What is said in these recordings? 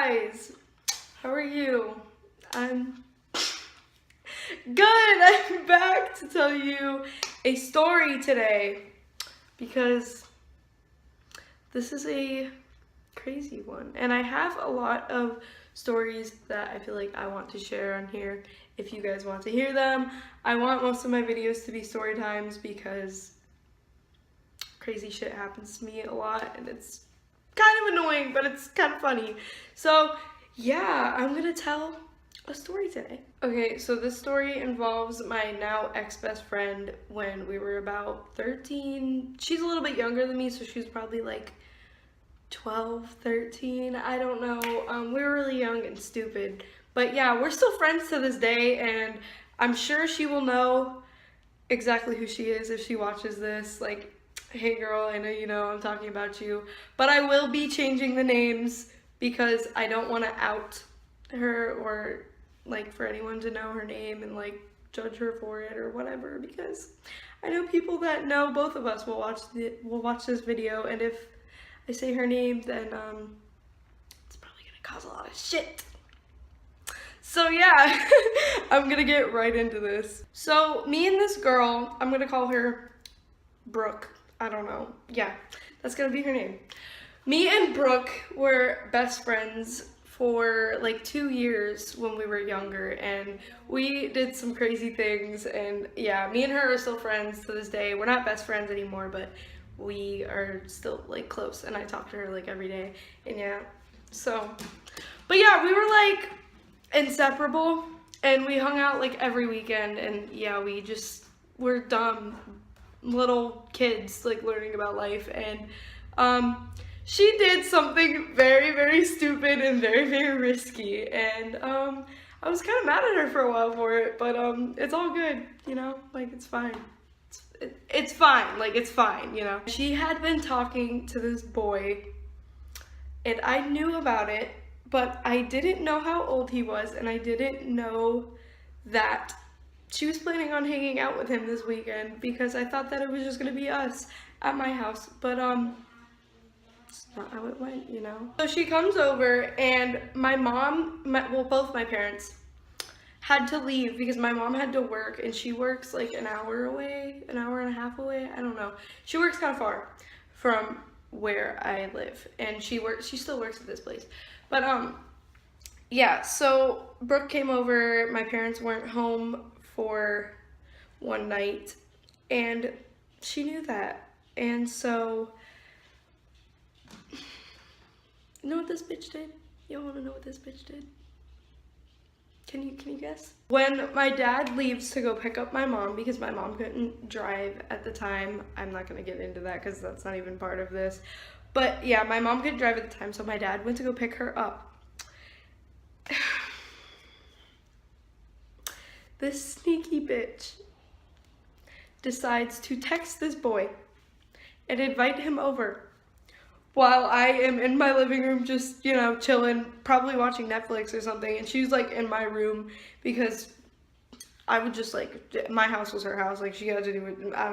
guys, how are you? I'm good. I'm back to tell you a story today because this is a crazy one, and I have a lot of stories that I feel like I want to share on here if you guys want to hear them. I want most of my videos to be story times because crazy shit happens to me a lot and it's kind of annoying, but it's kind of funny. So yeah, I'm gonna tell a story today. Okay, so this story involves my now ex-best friend when we were about 13. She's a little bit younger than me, so she's probably like 12, 13, I don't know. We were really young and stupid. But yeah, we're still friends to this day, and I'm sure she will know exactly who she is if she watches this. Like, hey girl, I know you know I'm talking about you. But I will be changing the names because I don't want to out her or like for anyone to know her name and like judge her for it or whatever, because I know people that know both of us will watch this video, and if I say her name, then it's probably gonna cause a lot of shit. So yeah, I'm gonna get right into this. So me and this girl, I'm gonna call her Brooke. I don't know. Yeah, that's gonna be her name. Me and Brooke were best friends for like 2 years when we were younger, and we did some crazy things, and yeah, me and her are still friends to this day. We're not best friends anymore, but we are still like close, and I talk to her like every day, and yeah, so, but yeah, we were like inseparable, and we hung out like every weekend, and yeah, we're dumb little kids like learning about life, and she did something very, very stupid and very, very risky, and I was kind of mad at her for a while for it, but it's all good, you know, like it's fine. It's fine, like it's fine, you know. She had been talking to this boy, and I knew about it, but I didn't know how old he was, and I didn't know that she was planning on hanging out with him this weekend because I thought that it was just gonna be us at my house, but it's not how it went, you know. So she comes over, and my mom, well, both my parents had to leave because my mom had to work, and she works like an hour away, an hour and a half away, I don't know. She works kind of far from where I live, and she still works at this place. But yeah, so Brooke came over, my parents weren't home for one night, and she knew that. And so, you know what this bitch did? You wanna know what this bitch did? Can you guess? When my dad leaves to go pick up my mom, because my mom couldn't drive at the time, I'm not gonna get into that because that's not even part of this, but yeah, my mom couldn't drive at the time, so my dad went to go pick her up. This sneaky bitch decides to text this boy and invite him over while I am in my living room just, you know, chilling, probably watching Netflix or something, and she's like in my room because I would just like, my house was her house, like she had to do it, I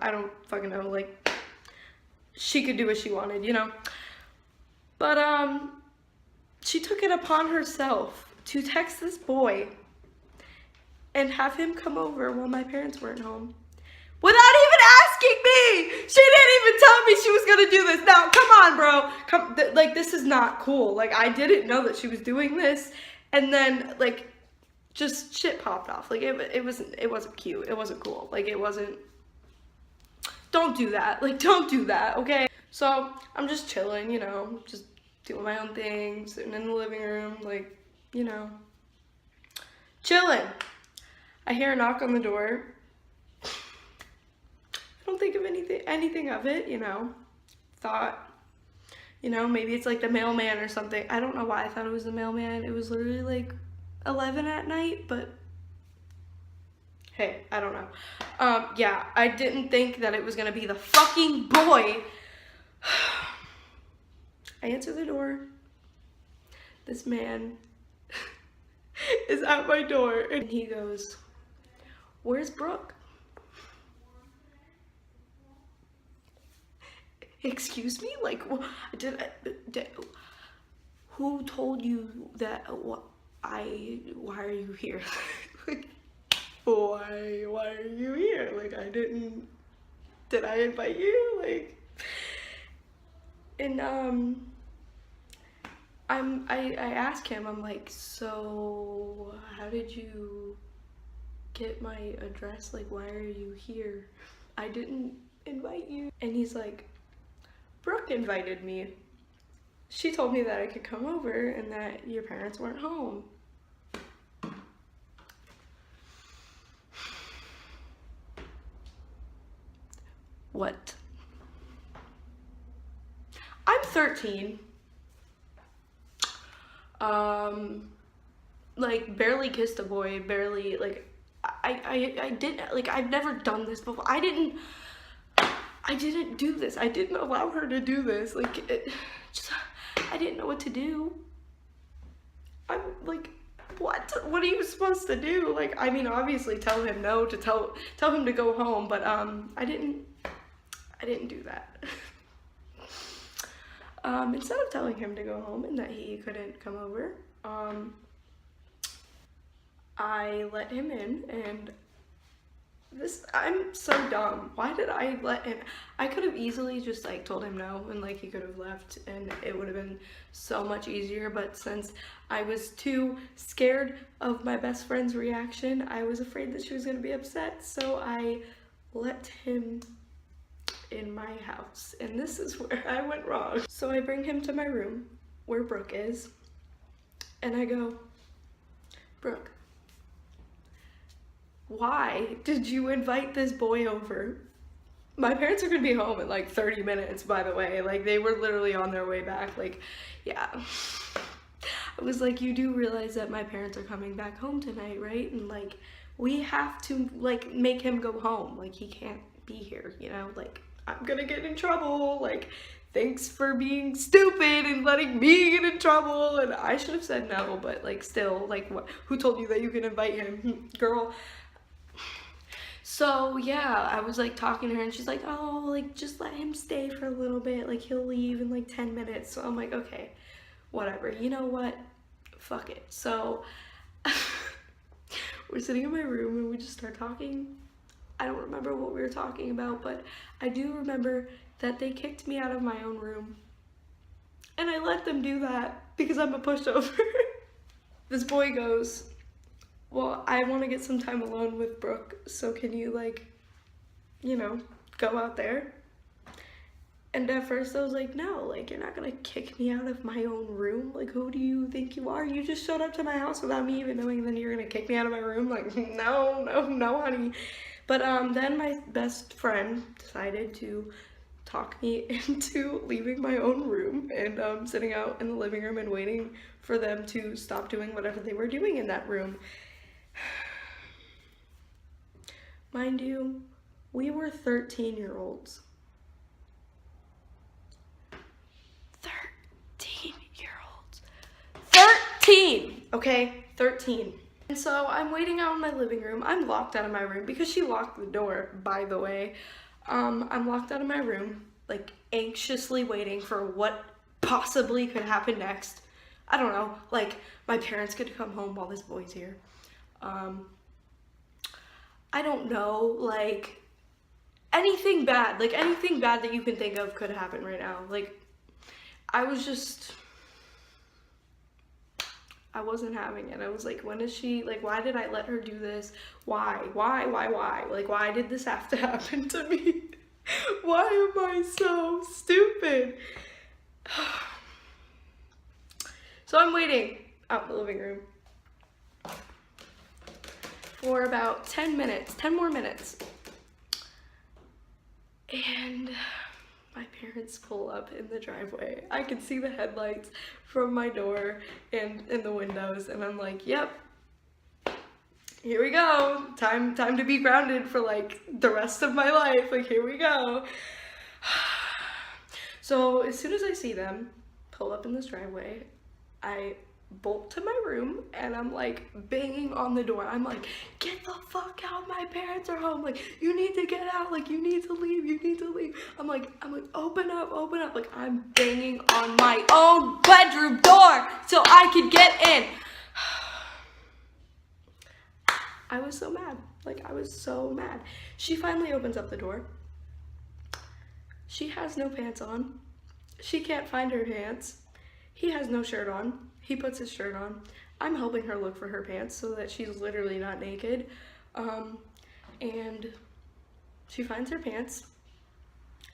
don't fucking know, like she could do what she wanted, you know. But she took it upon herself to text this boy and have him come over while my parents weren't home without even asking me. She didn't even tell me she was gonna do this. Now, come on, bro. Like, this is not cool. Like, I didn't know that she was doing this, and then like, just shit popped off. Like, it wasn't cute. It wasn't cool. Like, it wasn't. Don't do that. Like, don't do that. Okay. So I'm just chilling, you know, just doing my own thing, sitting in the living room, like, you know, chilling. I hear a knock on the door. I don't think of anything of it, you know. Thought, you know, maybe it's like the mailman or something. I don't know why I thought it was the mailman. It was literally like 11 at night, but hey, I don't know. Yeah, I didn't think that it was gonna be the fucking boy. I answer the door. This man is at my door, and he goes, "Where's Brooke?" Excuse me? Like, who told you that, why are you here? Like, why are you here? Like, did I invite you? Like, and I asked him, I'm like, so how did you get my address? Like, why are you here? I didn't invite you. And he's like, Brooke invited me. She told me that I could come over and that your parents weren't home. What? I'm 13. Like, barely kissed a boy, barely, like, I didn't, like, I've never done this before. I didn't do this. I didn't allow her to do this. Like, I didn't know what to do. I'm like, what are you supposed to do? Like, I mean, obviously tell him no, to tell him to go home, but I didn't do that. Instead of telling him to go home and that he couldn't come over, I let him in, and I'm so dumb. Why did I let him? I could have easily just like told him no and like he could have left and it would have been so much easier, but since I was too scared of my best friend's reaction, I was afraid that she was gonna be upset, so I let him in my house, and this is where I went wrong. So I bring him to my room where Brooke is, and I go, Brooke, why did you invite this boy over? My parents are gonna be home in like 30 minutes, by the way. Like, they were literally on their way back. Like, yeah. I was like, you do realize that my parents are coming back home tonight, right? And like, we have to like make him go home. Like, he can't be here, you know? Like, I'm gonna get in trouble. Like, thanks for being stupid and letting me get in trouble. And I should have said no, but like, still, like, what? Who told you that you can invite him, girl? So yeah, I was like talking to her and she's like, oh, like, just let him stay for a little bit, like, he'll leave in like 10 minutes. So I'm like, okay, whatever, you know what, fuck it. So we're sitting in my room and we just start talking. I don't remember what we were talking about, but I do remember that they kicked me out of my own room, and I let them do that because I'm a pushover. This boy goes, well, I want to get some time alone with Brooke, so can you, like, you know, go out there? And at first I was like, no, like, you're not gonna kick me out of my own room. Like, who do you think you are? You just showed up to my house without me even knowing, and then you're gonna kick me out of my room? Like, no, honey. But then my best friend decided to talk me into leaving my own room and sitting out in the living room and waiting for them to stop doing whatever they were doing in that room. Mind you, we were 13-year-olds. 13-year-olds. 13! Okay? 13. And so I'm waiting out in my living room. I'm locked out of my room because she locked the door, by the way. I'm locked out of my room, like, anxiously waiting for what possibly could happen next. I don't know, like, my parents could come home while this boy's here. I don't know, like, anything bad that you can think of could happen right now. Like, I wasn't having it. I was like, when is she, like, why did I let her do this? Why? Like, why did this have to happen to me? Why am I so stupid? So I'm waiting out in the living room for about 10 more minutes. And my parents pull up in the driveway. I can see the headlights from my door and in the windows, and I'm like, yep, here we go. Time to be grounded for like the rest of my life. Like, here we go. So as soon as I see them pull up in this driveway, I bolt to my room and I'm like banging on the door. I'm like, get the fuck out, my parents are home, like you need to get out, like you need to leave, you need to leave. I'm like open up, like I'm banging on my own bedroom door so I could get in. I was so mad, like I was so mad. She finally opens up the door. She has no pants on. She can't find her pants. He has no shirt on. He puts his shirt on. I'm helping her look for her pants so that she's literally not naked. And she finds her pants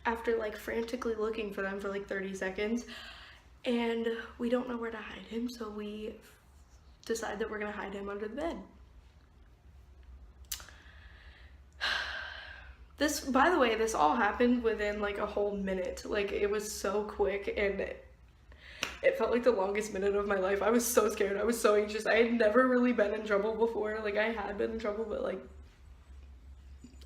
after like frantically looking for them for like 30 seconds. And we don't know where to hide him, so we decide that we're gonna hide him under the bed. This, by the way, this all happened within like a whole minute. Like it was so quick and it felt like the longest minute of my life. I was so scared. I was so anxious. I had never really been in trouble before. Like I had been in trouble, but like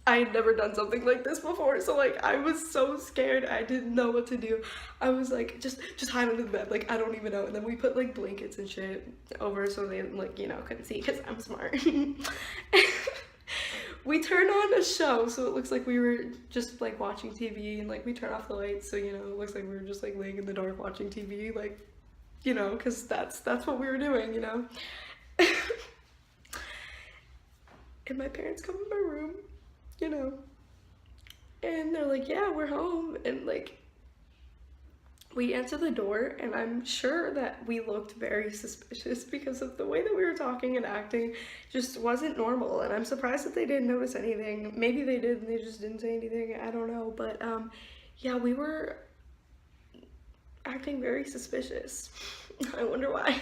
I had never done something like this before. So like I was so scared. I didn't know what to do. I was like, just hide under the bed. Like I don't even know. And then we put like blankets and shit over so they like, you know, couldn't see because I'm smart. We turned on a show so it looks like we were just like watching TV, and like we turn off the lights so, you know, it looks like we were just like laying in the dark watching TV, like, you know, because that's what we were doing, you know. And my parents come in my room, you know, and they're like, yeah, we're home. And like we answer the door and I'm sure that we looked very suspicious because of the way that we were talking and acting just wasn't normal, and I'm surprised that they didn't notice anything. Maybe they did and they just didn't say anything, I don't know, but yeah, we were acting very suspicious. I wonder why.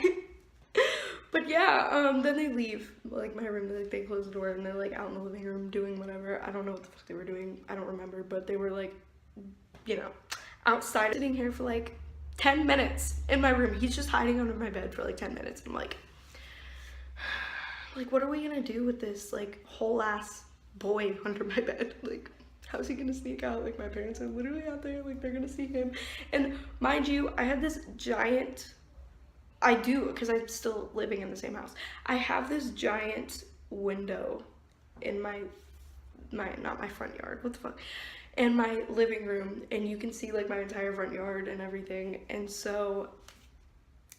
But yeah, then they leave like my room, like they close the door and they're like out in the living room doing whatever. I don't know what the fuck they were doing, I don't remember, but they were like, you know, outside, sitting here for like 10 minutes in my room. He's just hiding under my bed for like 10 minutes. I'm like what are we gonna do with this like whole ass boy under my bed? Like how's he gonna sneak out? Like my parents are literally out there, like they're gonna see him. And mind you, I had this giant, I do, because I'm still living in the same house, I have this giant window in my not my front yard, what the fuck, in my living room, and you can see like my entire front yard and everything. And so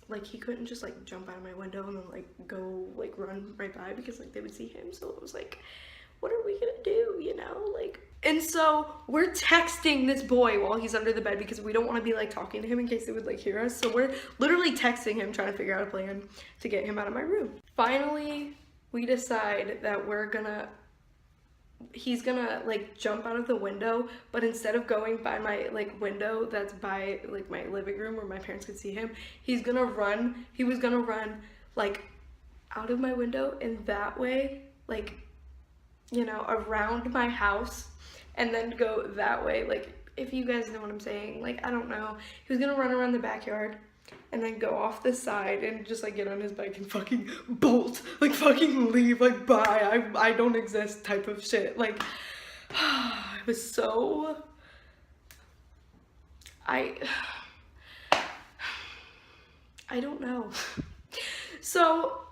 like he couldn't just like jump out of my window and then like go like run right by because like they would see him. So it was like, what are we gonna do, you know? Like, and so we're texting this boy while he's under the bed because we don't want to be like talking to him in case they would like hear us. So we're literally texting him trying to figure out a plan to get him out of my room. Finally we decide that he's gonna like jump out of the window, but instead of going by my like window that's by like my living room where my parents could see him, he was gonna run like out of my window and that way, like, you know, around my house, and then go that way, like, if you guys know what I'm saying. Like, I don't know, he was gonna run around the backyard and then go off the side and just like get on his bike and fucking bolt, like fucking leave, like bye, I don't exist type of shit. Like it was so, I don't know. So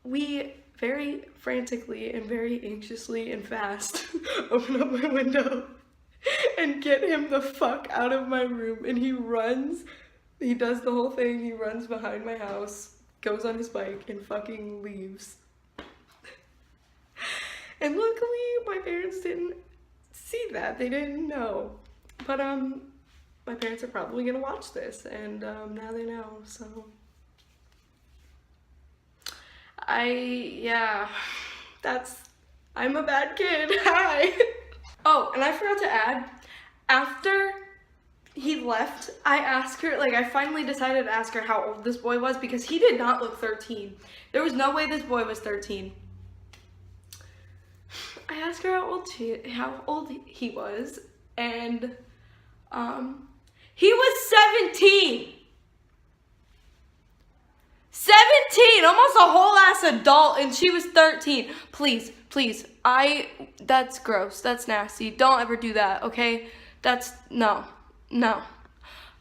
we very frantically and very anxiously and fast open up my window and get him the fuck out of my room, and he runs. He does the whole thing, he runs behind my house, goes on his bike, and fucking leaves. And luckily, my parents didn't see that, they didn't know. But, my parents are probably gonna watch this, and, now they know, so. Yeah, I'm a bad kid, hi. Oh, and I forgot to add, after he left, I asked her, like, I finally decided to ask her how old this boy was because he did not look 13. There was no way this boy was 13. I asked her how old he was, and he was 17. 17, almost a whole ass adult, and she was 13. Please, that's gross, that's nasty. Don't ever do that, okay? No.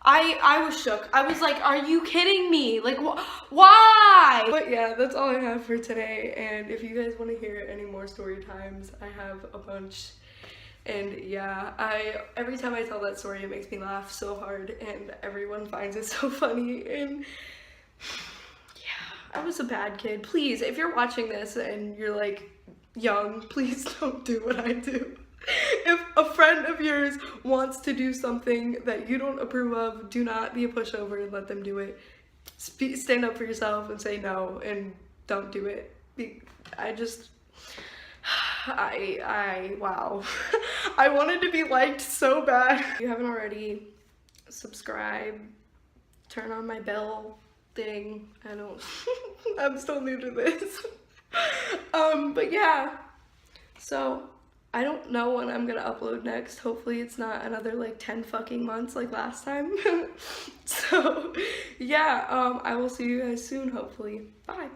I was shook. I was like, are you kidding me? Like, why? Bye. But yeah, that's all I have for today. And if you guys want to hear any more story times, I have a bunch. And yeah, every time I tell that story, it makes me laugh so hard, and everyone finds it so funny. And I was a bad kid. Please, if you're watching this and you're like young, please don't do what I do. If a friend of yours wants to do something that you don't approve of, do not be a pushover and let them do it. Stand up for yourself and say no, and don't do it. Wow. I wanted to be liked so bad. If you haven't already, subscribe, turn on my bell thing. I'm still new to this. But yeah, so I don't know when I'm gonna upload next. Hopefully it's not another like 10 fucking months like last time. So yeah, I will see you guys soon, hopefully. Bye.